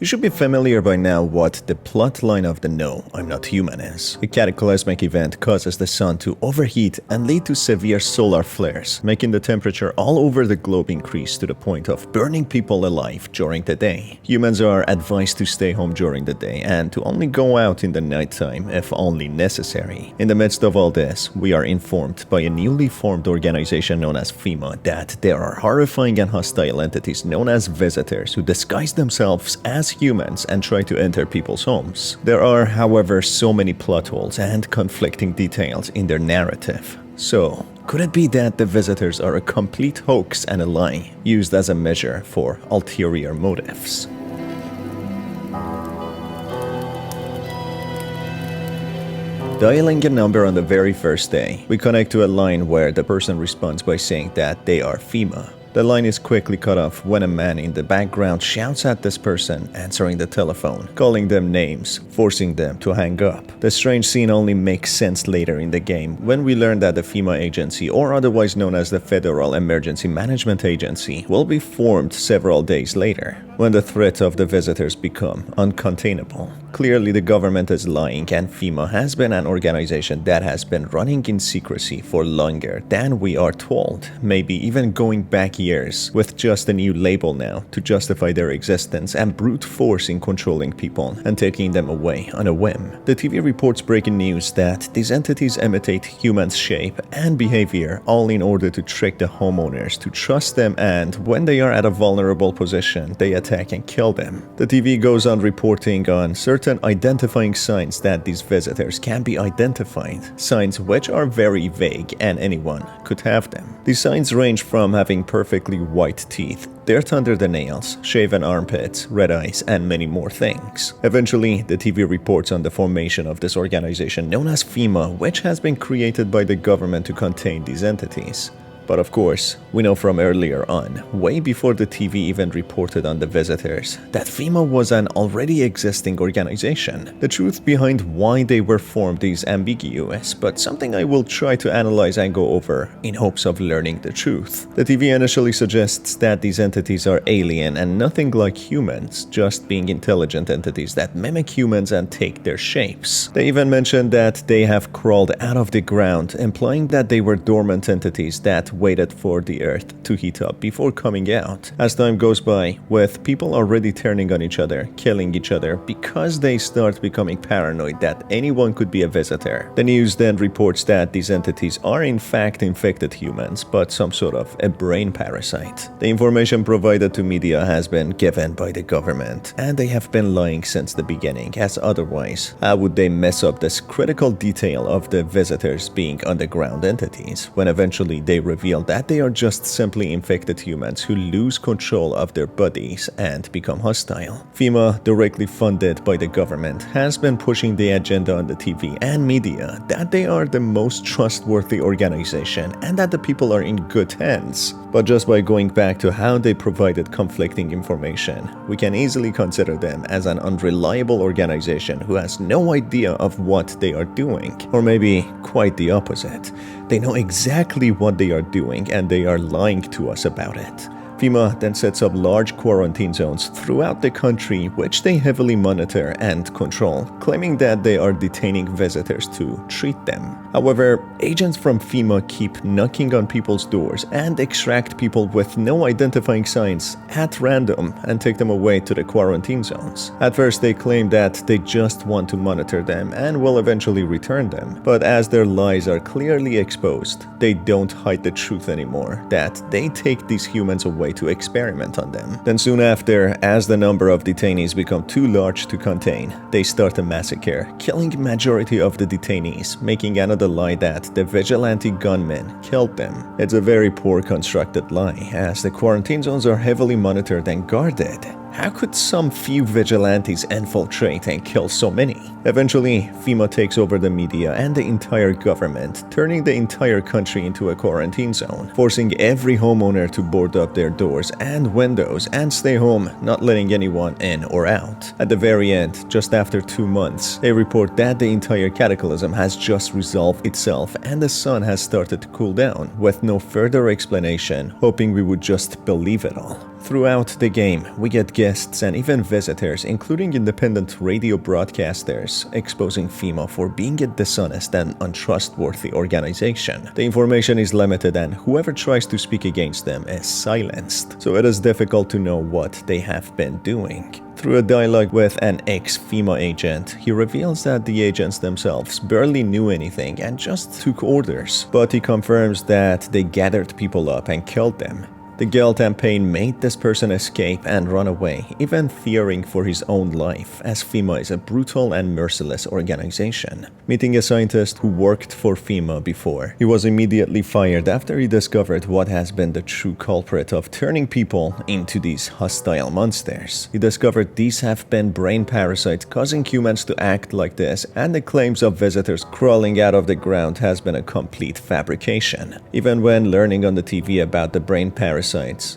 You should be familiar by now what the plotline of the No, I'm Not Human is. A cataclysmic event causes the sun to overheat and lead to severe solar flares, making the temperature all over the globe increase to the point of burning people alive during the day. Humans are advised to stay home during the day and to only go out in the nighttime if only necessary. In the midst of all this, we are informed by a newly formed organization known as FEMA that there are horrifying and hostile entities known as visitors who disguise themselves as humans and try to enter people's homes. There are, however, so many plot holes and conflicting details in their narrative. So, could it be that the visitors are a complete hoax and a lie, used as a measure for ulterior motives? Dialing a number on the very first day, we connect to a line where the person responds by saying that they are FEMA. The line is quickly cut off when a man in the background shouts at this person answering the telephone, calling them names, forcing them to hang up. The strange scene only makes sense later in the game when we learn that the FEMA agency, or otherwise known as the Federal Emergency Management Agency, will be formed several days later, when the threat of the visitors become uncontainable. Clearly the government is lying and FEMA has been an organization that has been running in secrecy for longer than we are told, maybe even going back years, with just a new label now to justify their existence and brute force in controlling people and taking them away on a whim. The TV reports breaking news that these entities imitate humans' shape and behavior, all in order to trick the homeowners to trust them, and when they are at a vulnerable position, they attack and kill them. The TV goes on reporting on certain identifying signs that these visitors can be identified, signs which are very vague and anyone could have them. These signs range from having perfectly white teeth, dirt under the nails, shaven armpits, red eyes, and many more things. Eventually, the TV reports on the formation of this organization known as FEMA, which has been created by the government to contain these entities. But of course, we know from earlier on, way before the TV even reported on the visitors, that FEMA was an already existing organization. The truth behind why they were formed is ambiguous, but something I will try to analyze and go over in hopes of learning the truth. The TV initially suggests that these entities are alien and nothing like humans, just being intelligent entities that mimic humans and take their shapes. They even mentioned that they have crawled out of the ground, implying that they were dormant entities that waited for the earth to heat up before coming out. As time goes by, with people already turning on each other, killing each other because they start becoming paranoid that anyone could be a visitor. The news then reports that these entities are in fact infected humans, but some sort of a brain parasite. The information provided to media has been given by the government, and they have been lying since the beginning, as otherwise, how would they mess up this critical detail of the visitors being underground entities, when eventually they reveal that they are just simply infected humans who lose control of their bodies and become hostile. FEMA, directly funded by the government, has been pushing the agenda on the TV and media that they are the most trustworthy organization and that the people are in good hands. But just by going back to how they provided conflicting information, we can easily consider them as an unreliable organization who has no idea of what they are doing. Or maybe quite the opposite. They know exactly what they are doing and they are lying to us about it. FEMA then sets up large quarantine zones throughout the country, which they heavily monitor and control, claiming that they are detaining visitors to treat them. However, agents from FEMA keep knocking on people's doors and extract people with no identifying signs at random and take them away to the quarantine zones. At first, they claim that they just want to monitor them and will eventually return them. But as their lies are clearly exposed, they don't hide the truth anymore, that they take these humans away to experiment on them. Then soon after, as the number of detainees become too large to contain, they start a massacre, killing majority of the detainees, making another lie that the vigilante gunmen killed them. It's a very poor constructed lie, as the quarantine zones are heavily monitored and guarded. How could some few vigilantes infiltrate and kill so many? Eventually, FEMA takes over the media and the entire government, turning the entire country into a quarantine zone, forcing every homeowner to board up their doors and windows and stay home, not letting anyone in or out. At the very end, just after 2 months, they report that the entire cataclysm has just resolved itself and the sun has started to cool down, with no further explanation, hoping we would just believe it all. Throughout the game, we get guests and even visitors, including independent radio broadcasters, exposing FEMA for being a dishonest and untrustworthy organization. The information is limited and whoever tries to speak against them is silenced, so it is difficult to know what they have been doing. Through a dialogue with an ex-FEMA agent, he reveals that the agents themselves barely knew anything and just took orders, but he confirms that they gathered people up and killed them. The guilt and pain made this person escape and run away, even fearing for his own life, as FEMA is a brutal and merciless organization. Meeting a scientist who worked for FEMA before, he was immediately fired after he discovered what has been the true culprit of turning people into these hostile monsters. He discovered these have been brain parasites causing humans to act like this, and the claims of visitors crawling out of the ground has been a complete fabrication. Even when learning on the TV about the brain parasites,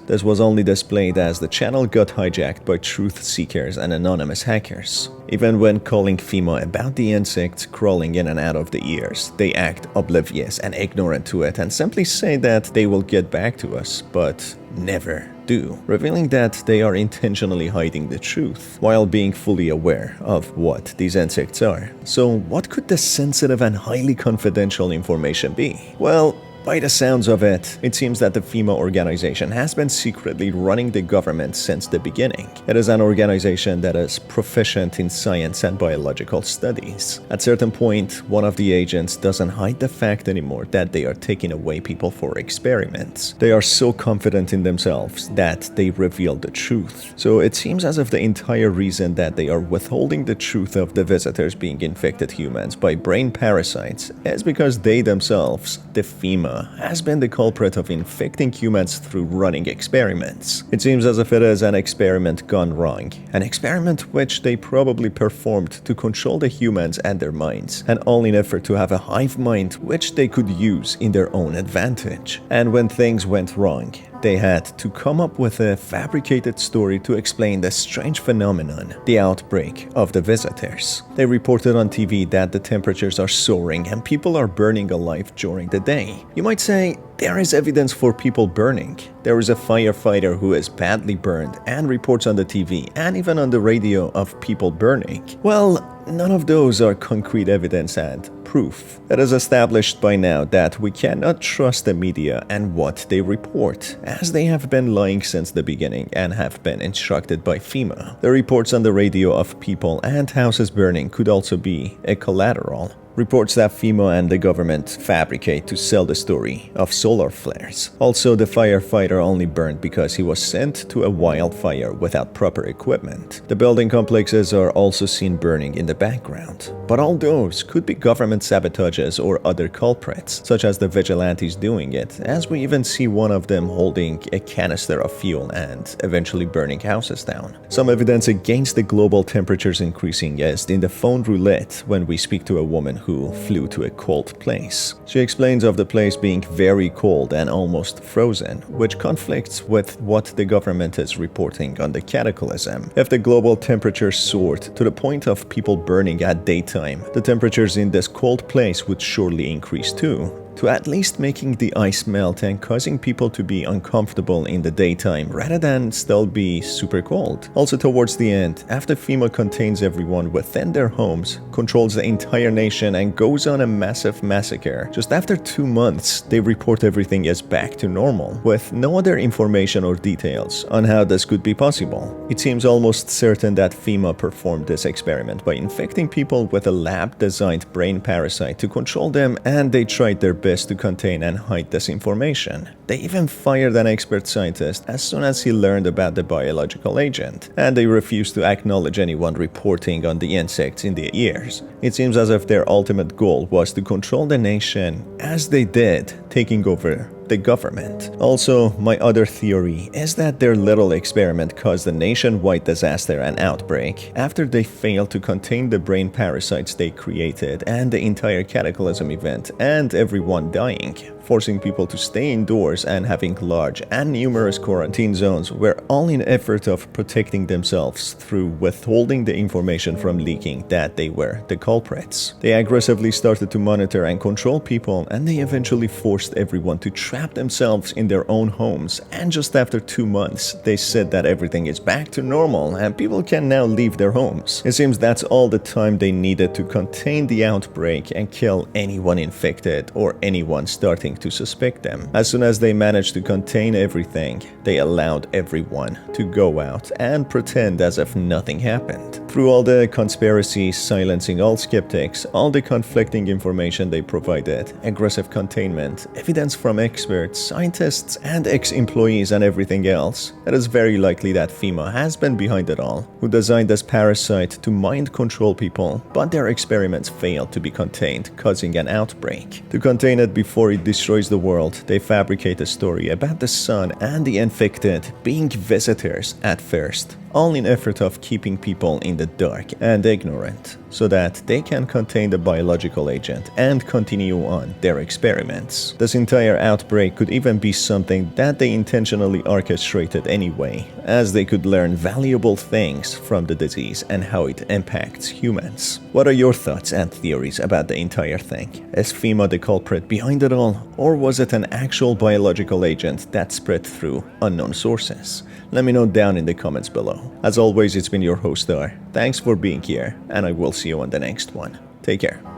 this was only displayed as the channel got hijacked by truth seekers and anonymous hackers. Even when calling FEMA about the insects crawling in and out of the ears, they act oblivious and ignorant to it and simply say that they will get back to us, but never do, revealing that they are intentionally hiding the truth while being fully aware of what these insects are. So what could the sensitive and highly confidential information be? Well, by the sounds of it, it seems that the FEMA organization has been secretly running the government since the beginning. It is an organization that is proficient in science and biological studies. At certain point, one of the agents doesn't hide the fact anymore that they are taking away people for experiments. They are so confident in themselves that they reveal the truth. So it seems as if the entire reason that they are withholding the truth of the visitors being infected humans by brain parasites is because they themselves, the FEMA, has been the culprit of infecting humans through running experiments. It seems as if it is an experiment gone wrong, an experiment which they probably performed to control the humans and their minds, and all in effort to have a hive mind which they could use in their own advantage. And when things went wrong, they had to come up with a fabricated story to explain the strange phenomenon, the outbreak of the visitors. They reported on TV that the temperatures are soaring and people are burning alive during the day. You might say, there is evidence for people burning. There is a firefighter who is badly burned and reports on the TV and even on the radio of people burning. Well, none of those are concrete evidence and proof. It is established by now that we cannot trust the media and what they report, as they have been lying since the beginning and have been instructed by FEMA. The reports on the radio of people and houses burning could also be a collateral. Reports that FEMA and the government fabricate to sell the story of solar flares. Also, the firefighter only burned because he was sent to a wildfire without proper equipment. The building complexes are also seen burning in the background. But all those could be government sabotages or other culprits, such as the vigilantes doing it, as we even see one of them holding a canister of fuel and eventually burning houses down. Some evidence against the global temperatures increasing is in the phone roulette when we speak to a woman who flew to a cold place. She explains of the place being very cold and almost frozen, which conflicts with what the government is reporting on the cataclysm. If the global temperatures soared to the point of people burning at daytime, the temperatures in this cold place would surely increase too, to at least making the ice melt and causing people to be uncomfortable in the daytime rather than still be super cold. Also towards the end, after FEMA contains everyone within their homes, controls the entire nation and goes on a massive massacre, just after 2 months they report everything is back to normal, with no other information or details on how this could be possible. It seems almost certain that FEMA performed this experiment by infecting people with a lab-designed brain parasite to control them, and they tried their best to contain and hide this information. They even fired an expert scientist as soon as he learned about the biological agent, and they refused to acknowledge anyone reporting on the insects in their ears. It seems as if their ultimate goal was to control the nation, as they did, taking over the government. Also, my other theory is that their little experiment caused a nationwide disaster and outbreak after they failed to contain the brain parasites they created and the entire cataclysm event and everyone dying. forcing people to stay indoors and having large and numerous quarantine zones were all in effort of protecting themselves through withholding the information from leaking that they were the culprits. They aggressively started to monitor and control people, and they eventually forced everyone to trap themselves in their own homes, and just after 2 months, they said that everything is back to normal and people can now leave their homes. It seems that's all the time they needed to contain the outbreak and kill anyone infected or anyone starting to suspect them. As soon as they managed to contain everything, they allowed everyone to go out and pretend as if nothing happened. Through all the conspiracies, silencing all skeptics, all the conflicting information they provided, aggressive containment, evidence from experts, scientists, and ex-employees and everything else, it is very likely that FEMA has been behind it all, who designed this parasite to mind control people, but their experiments failed to be contained, causing an outbreak. To contain it before it destroys the world, they fabricate a story about the sun and the infected being visitors at first, all in effort of keeping people in the dark and ignorant, so that they can contain the biological agent and continue on their experiments. This entire outbreak could even be something that they intentionally orchestrated anyway, as they could learn valuable things from the disease and how it impacts humans. What are your thoughts and theories about the entire thing? Is FEMA the culprit behind it all, or was it an actual biological agent that spread through unknown sources? Let me know down in the comments below. As always, it's been your host Dar. Thanks for being here, and I will see you on the next one. Take care.